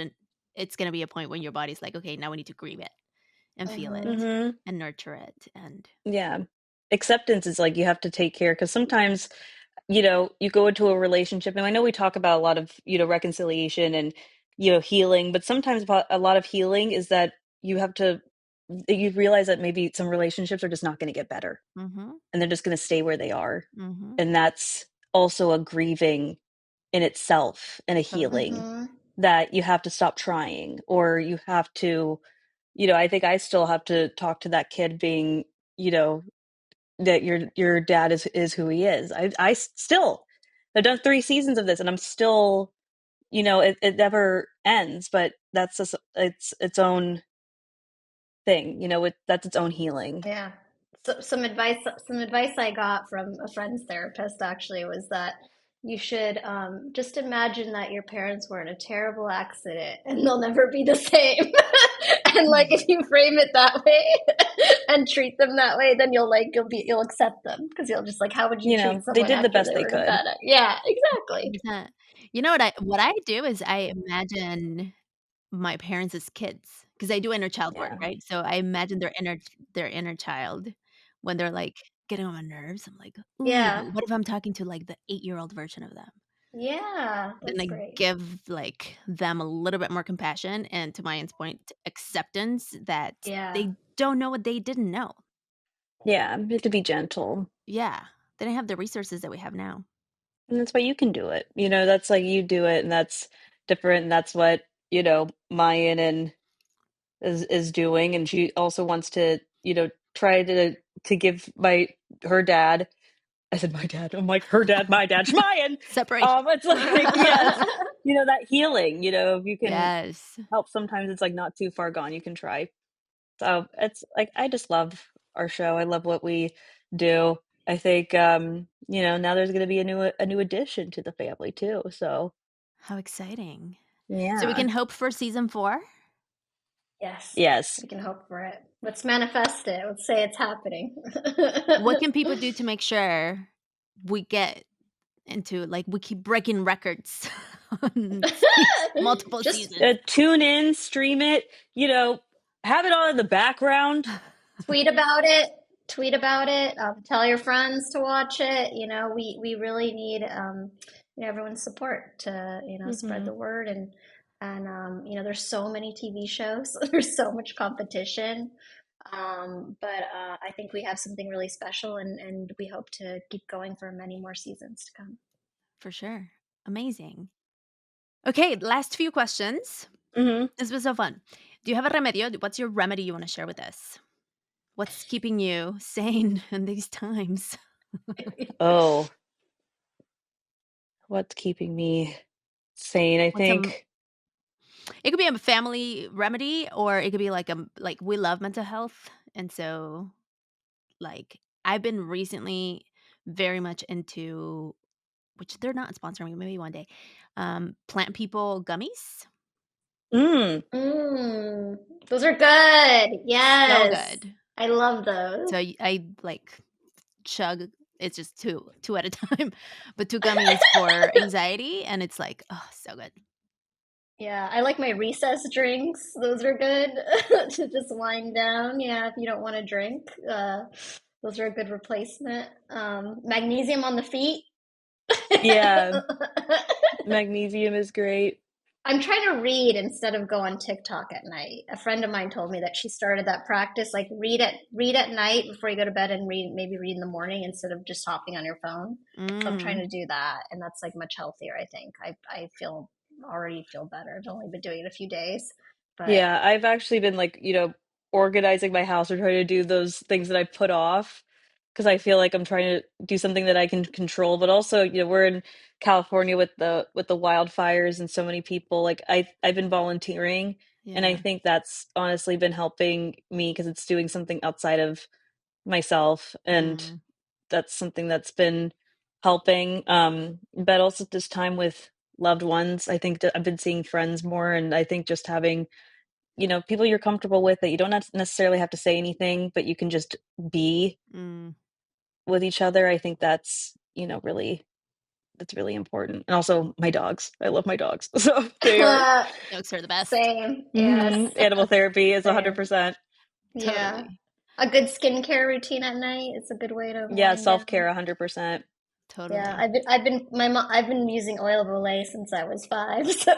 it's going to be a point when your body's like, okay, now we need to grieve it and feel it Mm-hmm. and nurture it. And Yeah. Acceptance is like, you have to take care, because sometimes, you go into a relationship, and I know we talk about a lot of, reconciliation and, healing, but sometimes a lot of healing is that you realize that maybe some relationships are just not going to get better, mm-hmm. and they're just going to stay where they are. Mm-hmm. And that's also a grieving in itself, and a healing, that you have to stop trying, or you have to, I think I still have to talk to that kid, being, that your dad is who he is. I still, I've done 3 seasons of this, and I'm still, it never ends, but that's just its own thing, that's its own healing. Yeah. So, some advice I got from a friend's therapist actually was that you should just imagine that your parents were in a terrible accident and they'll never be the same. And like, if you frame it that way and treat them that way, then you'll accept them, because you'll just, like, how would you treat They someone did the after best they they were in a could. bad Yeah, exactly. 100%. You know what I do is I imagine my parents as kids, because I do inner child work, Yeah. right? So I imagine their inner child when they're like getting on my nerves. I'm like, ooh, Yeah. what if I'm talking to like the 8-year-old version of them? Yeah, Then that's I great. give like them a little bit more compassion, and to Mayan's point, acceptance that Yeah. they don't know what they didn't know. Yeah, you have to be gentle. Yeah, they didn't have the resources that we have now. And that's why you can do it. That's like, you do it, and that's different. And that's what, Mayan is doing. And she also wants to, try to give her dad. I said my dad. I'm like, her dad, my dad, Mayan. Separation. It's like, yes, that healing. If you can Yes, help, sometimes it's like not too far gone. You can try. So it's like, I just love our show. I love what we do. I think, now there's going to be a new addition to the family too. So how exciting! So we yeah, can hope for season 4. Yes, yes, we can hope for it. Let's manifest it. Let's say it's happening. What can people do to make sure we get into, like, we keep breaking records on multiple Just seasons? tune in, stream it. Have it on in the background. tweet about it. Tweet about it. Tell your friends to watch it. We really need everyone's support to spread Mm-hmm. the word. And there's so many TV shows. There's so much competition. But I think we have something really special, and we hope to keep going for many more seasons to come. For sure. Amazing. Okay, last few questions. Mm-hmm. This was so fun. Do you have a remedio? What's your remedy you want to share with us? What's keeping you sane in these times? Oh, what's keeping me sane, I With some, think. it could be a family remedy, or it could be like we love mental health, and so like I've been recently very much into, which they're not sponsoring me, maybe one day, Plant People gummies. Mm. Those are good. So Yes. good. I love those. So I like chug. It's just two at a time, but 2 gummies for anxiety, and it's like, oh, so good. Yeah, I like my recess drinks. Those are good to just wind down. Yeah, if you don't want to drink, those are a good replacement. Magnesium on the feet. Yeah, magnesium is great. I'm trying to read instead of go on TikTok at night. A friend of mine told me that she started that practice, like read at night before you go to bed and maybe read in the morning instead of just hopping on your phone. So I'm trying Mm, to do that, and that's like much healthier, I think. I feel already feel better. I've only been doing it a few days, but Yeah, I've actually been like, organizing my house or trying to do those things that I put off because I feel like I'm trying to do something that I can control. But also, we're in California with the wildfires and so many people. Like I've been volunteering, and I yeah. think that's honestly been helping me because it's doing something outside of myself, and Mm, that's something that's been helping. But also this time with loved ones, I think that I've been seeing friends more, and I think just having people you're comfortable with that you don't necessarily have to say anything, but you can just be mm. with each other. I think really that's really important. And also my dogs. I love my dogs. So they are Dogs are the best. same. Yes, animal therapy is same. 100%. Yeah, Totally. a good skincare routine at night. It's a good way to Yeah, wind self-care down. 100%. Yeah, Totally. I've been using oil of Olay since I was 5, so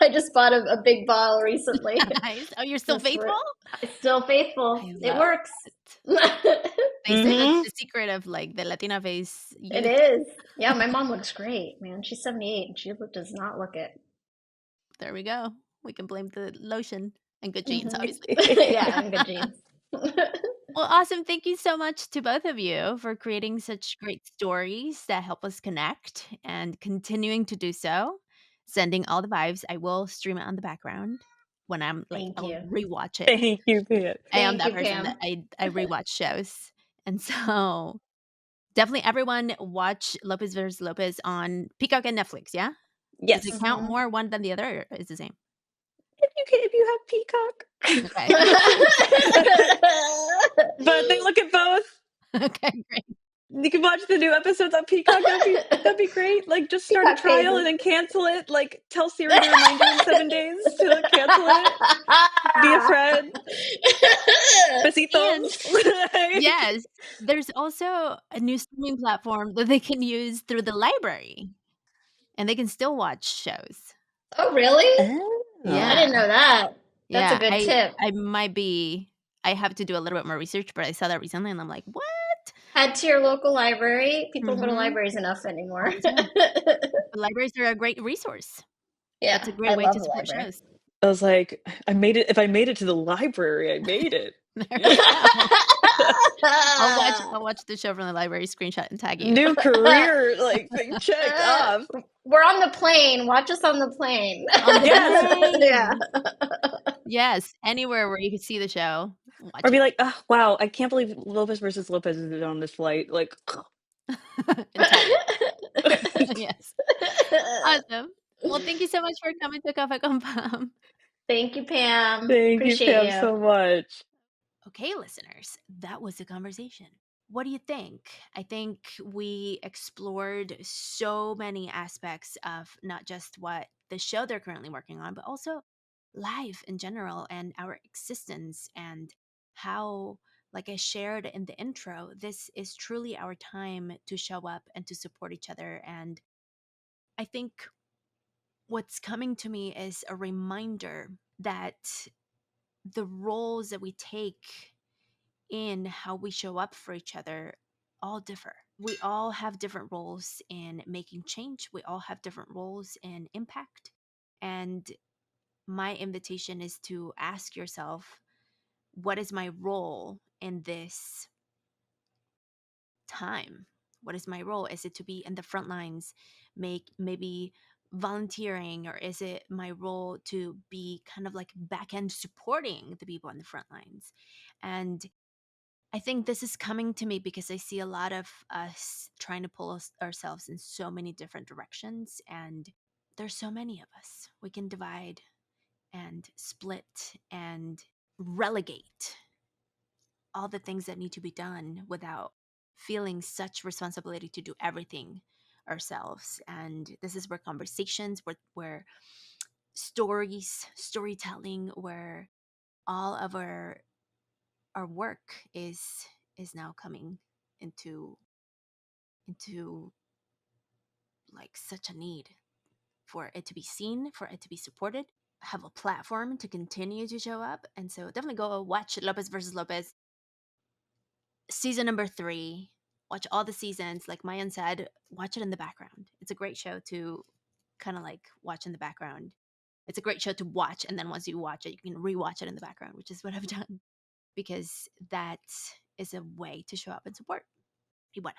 I just bought a big bottle recently. Nice. Oh, you're still Just for faithful? it's still faithful. I It love works. it. It They say that's Mhm. the secret of like the Latina face youth. is. Yeah, my mom looks great, man. She's 78 and does not look it. There we go. We can blame the lotion and good genes, Hmm. obviously. Yeah, and good genes. Well, awesome. Thank you so much to both of you for creating such great stories that help us connect and continuing to do so. Sending all the vibes. I will stream it on the background when I'm like, Thank I'll you. rewatch it. Thank you, Pia. I am Thank that you, person that Pam. I rewatch shows. And so definitely everyone watch Lopez versus Lopez on Peacock and Netflix, yeah? Does it Yes. count Hmm. more one than the other, or is the same? If you have Okay. Peacock. But they look at both. Okay, great. You can watch the new episodes on Peacock. That'd be great. Like, just start a Peacock pays trial and then cancel it. Like, tell Siri to remind you in 7 days to cancel it. Be a friend. And Besitos. Like, yes, there's also a new streaming platform that they can use through the library, and they can still watch shows. Oh, really? I oh. Yeah, didn't know that. That's a yeah, good tip. I might be I have to do a little bit more research, but I saw that recently and I'm like, "What?" Head to your local library. People don't go to Mhm, libraries enough anymore. all the time. The libraries are a great resource. That's Yeah, a great I way love to the support library. shows. I was like, I made it. If I made it to the library, I made it. There we go. I'll watch the show from the library, screenshot, and tag you. New career, like, thing checked off. We're on the plane. Watch us on the plane. On the Yes. Yeah. plane. Yes, anywhere where you can see the show, Or watch be it. like, oh, wow, I can't believe Lopez versus Lopez is on this flight. Like, And tag it. Yes. Awesome. Well, thank you so much for coming to Cafe con Pam. Thank you, Pam. thank you, Appreciate Pam, you. so much. Okay, listeners, that was the conversation. What do you think? I think we explored so many aspects of not just what the show they're currently working on, but also life in general and our existence, and how, like I shared in the intro, this is truly our time to show up and to support each other. And I think what's coming to me is a reminder that the roles that we take in how we show up for each other all differ. We all have different roles in making change. We all have different roles in impact. And my invitation is to ask yourself, what is my role in this time? What is my role? Is it to be in the front lines, make maybe volunteering, or is it my role to be kind of like back end supporting the people on the front lines? And I think this is coming to me because I see a lot of us trying to pull ourselves in so many different directions, and there's so many of us. We can divide and split and relegate all the things that need to be done without feeling such responsibility to do everything ourselves. And this is where conversations, where storytelling, where all of our work is now coming into like such a need for it to be seen, for it to be supported, have a platform to continue to show up. And so definitely go watch Lopez versus Lopez season number 3. Watch all the seasons. Like Mayan said, watch it in the background. It's a great show to kind of like watch in the background. It's a great show to watch, and then once you watch it, you can rewatch it in the background, which is what I've done, because that is a way to show up and support. Y bueno,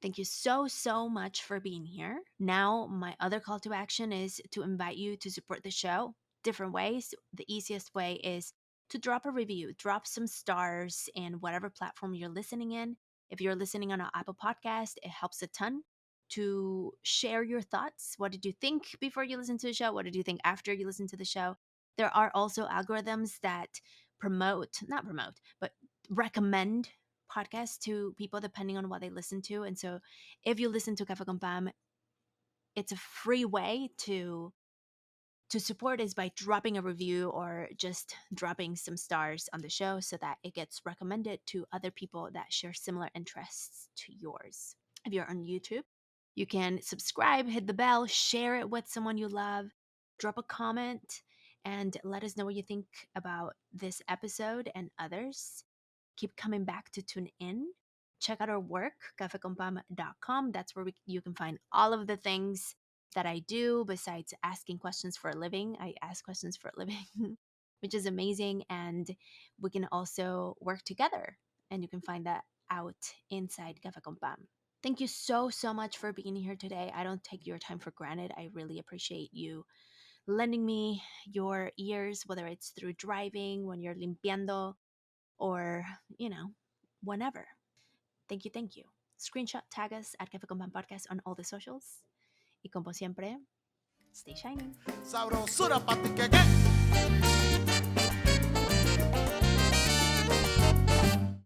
thank you so much for being here. Now, my other call to action is to invite you to support the show different ways. The easiest way is to drop a review, drop some stars in whatever platform you're listening in. If you're listening on an Apple podcast, it helps a ton to share your thoughts. What did you think before you listen to the show? What did you think after you listen to the show? There are also algorithms that not promote, but recommend podcasts to people depending on what they listen to. And so if you listen to Café con Pam, it's a free way to support is by dropping a review or just dropping some stars on the show so that it gets recommended to other people that share similar interests to yours. If you're on YouTube, you can subscribe, hit the bell, share it with someone you love, drop a comment, and let us know what you think about this episode and others. Keep coming back to tune in. Check out our work, cafeconpam.com. That's where you can find all of the things that I do besides asking questions for a living. I ask questions for a living, which is amazing. And we can also work together. And you can find that out inside Café con Pam. Thank you so much for being here today. I don't take your time for granted. I really appreciate you lending me your ears, whether it's through driving, when you're limpiando, or, whenever. Thank you. Screenshot, tag us at Café con Pan Podcast on all the socials. Y como siempre, stay shining. Sabrosura pa' ti que